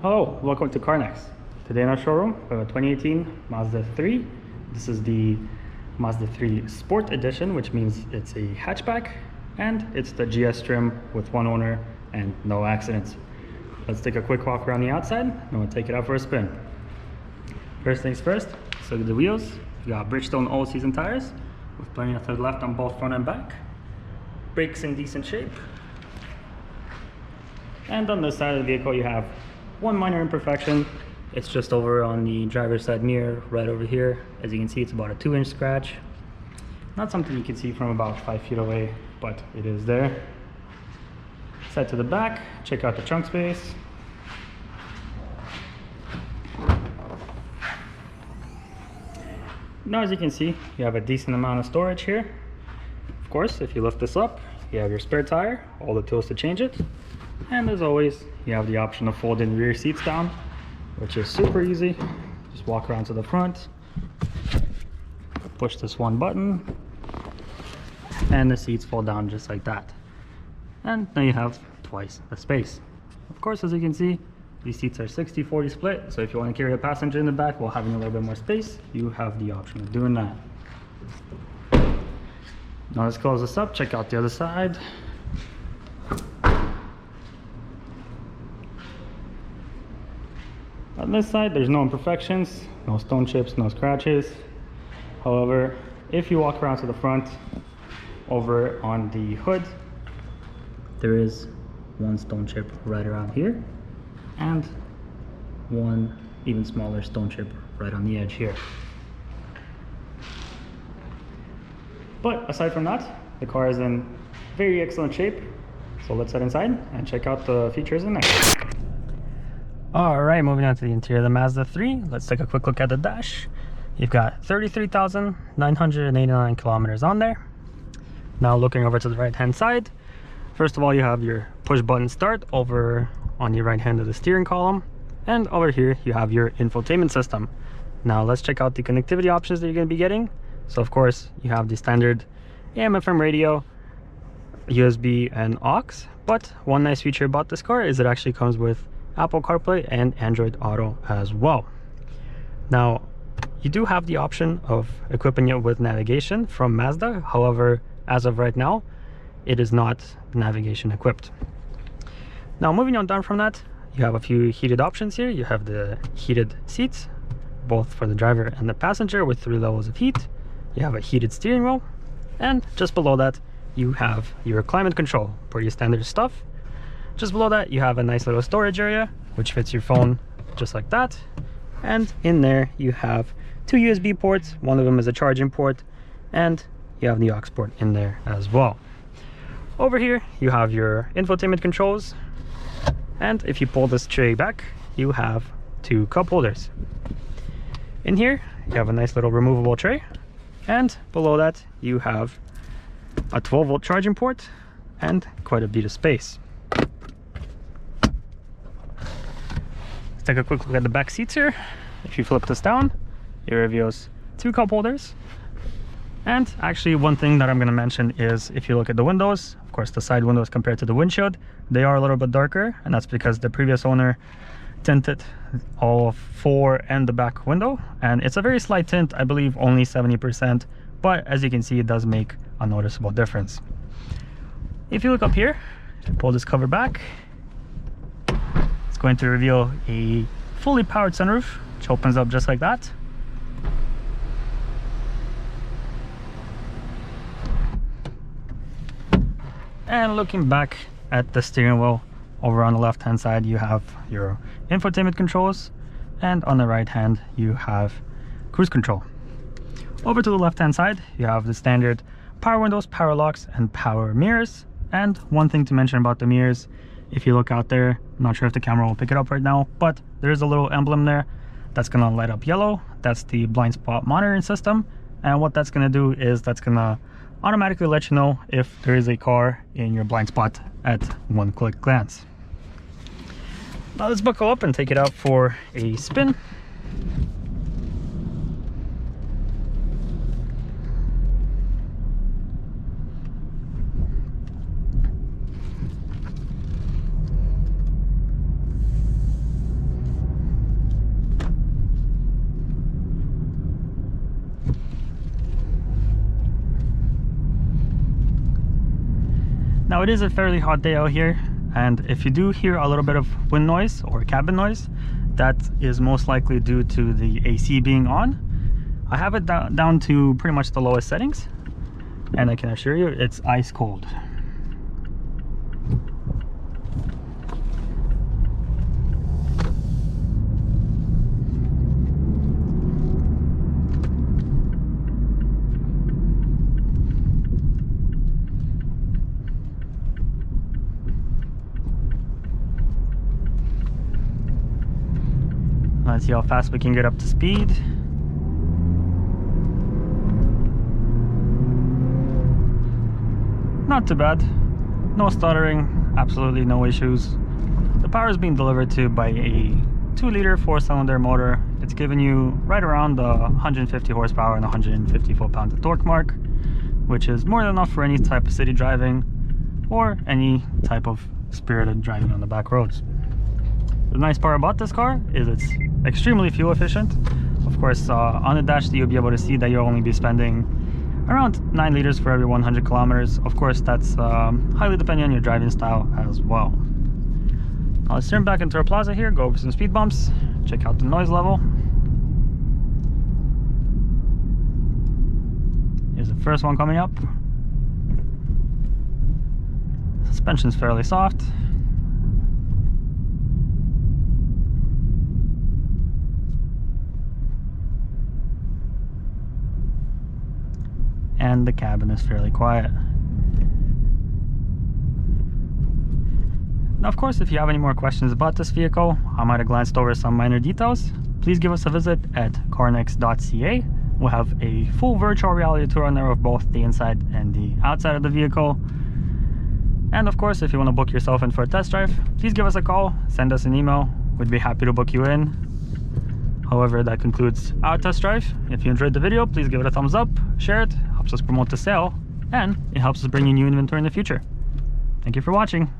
Hello, welcome to Carnex. Today in our showroom, we have a 2018 Mazda 3. This is the Mazda 3 Sport Edition, which means it's a hatchback, and it's the GS trim with one owner and no accidents. Let's take a quick walk around the outside, and we'll take it out for a spin. First things first, let's look at the wheels. You got Bridgestone all-season tires with plenty to the left on both front and back. Brakes in decent shape. And on this side of the vehicle, you have one minor imperfection. It's just over on the driver's side mirror, right over here. As you can see, it's about a 2-inch scratch. Not something you can see from about 5 feet away, but it is there. Side to the back, check out the trunk space. Now, as you can see, you have a decent amount of storage here. Of course, if you lift this up, you have your spare tire, all the tools to change it. And as always, you have the option of folding rear seats down, which is super easy. Just walk around to the front, push this one button, and the seats fold down just like that. And now you have twice the space. Of course, as you can see, these seats are 60-40 split, so if you want to carry a passenger in the back while having a little bit more space, you have the option of doing that. Now let's close this up, check out the other side. On this side, there's no imperfections, no stone chips, no scratches. However, if you walk around to the front, over on the hood, there is one stone chip right around here, and one even smaller stone chip right on the edge here. But aside from that, the car is in very excellent shape. So let's head inside and check out the features in there. Alright, moving on to the interior of the Mazda 3. Let's take a quick look at the dash. You've got 33,989 kilometers on there. Now looking over to the right hand side, first of all, you have your push button start over on the right hand of the steering column, and over here you have your infotainment system. Now let's check out the connectivity options that you're going to be getting. So of course you have the standard AM/FM radio, USB and aux, but one nice feature about this car is it actually comes with Apple CarPlay and Android Auto as well. Now you do have the option of equipping it with navigation from Mazda. However, as of right now, it is not navigation equipped. Now moving on down from that, you have a few heated options here. You have the heated seats, both for the driver and the passenger, with 3 levels of heat. You have a heated steering wheel, and just below that you have your climate control, pretty standard stuff. Just below that you have a nice little storage area which fits your phone just like that, and in there you have 2 USB ports. One of them is a charging port, and you have the aux port in there as well. Over here you have your infotainment controls, and if you pull this tray back, you have 2 cup holders. In here you have a nice little removable tray, and below that you have a 12-volt charging port and quite a bit of space. Let's take a quick look at the back seats here. If you flip this down, it reveals 2 cup holders. And actually, one thing that I'm going to mention is if you look at the windows, of course the side windows compared to the windshield, they are a little bit darker, and that's because the previous owner tinted all 4 and the back window, and it's a very slight tint, I believe only 70%, but as you can see, it does make a noticeable difference. If you look up here, pull this cover back, it's going to reveal a fully powered sunroof, which opens up just like that. And looking back at the steering wheel, over on the left hand side you have your infotainment controls, and on the right hand you have cruise control. Over to the left hand side you have the standard power windows, power locks, and power mirrors. And one thing to mention about the mirrors, if you look out there, I'm not sure if the camera will pick it up right now, but there's a little emblem there that's going to light up yellow. That's the blind spot monitoring system, and what that's going to do is that's going to automatically let you know if there is a car in your blind spot at one quick glance. Now let's buckle up and take it out for a spin. Now it is a fairly hot day out here, and if you do hear a little bit of wind noise or cabin noise, that is most likely due to the AC being on. I have it down to pretty much the lowest settings, and I can assure you it's ice cold. Let's see how fast we can get up to speed. Not too bad. No stuttering, absolutely no issues. The power is being delivered to by a 2-liter 4-cylinder motor. It's giving you right around the 150 horsepower and 150 foot-pounds of torque mark, which is more than enough for any type of city driving or any type of spirited driving on the back roads. The nice part about this car is it's extremely fuel efficient. Of course, on the dash you'll be able to see that you'll only be spending around 9 liters for every 100 kilometers. Of course, that's highly depending on your driving style as well. Now let's turn back into our plaza here, go over some speed bumps, check out the noise level. Here's the first one coming up. Suspension's fairly soft. And the cabin is fairly quiet. Now, of course, if you have any more questions about this vehicle, I might have glanced over some minor details, please give us a visit at Carnex.ca. We'll have a full virtual reality tour on there of both the inside and the outside of the vehicle. And of course, if you want to book yourself in for a test drive, please give us a call, send us an email. We'd be happy to book you in. However, that concludes our test drive. If you enjoyed the video, please give it a thumbs up, share it, helps us promote the sale, and it helps us bring you new inventory in the future. Thank you for watching.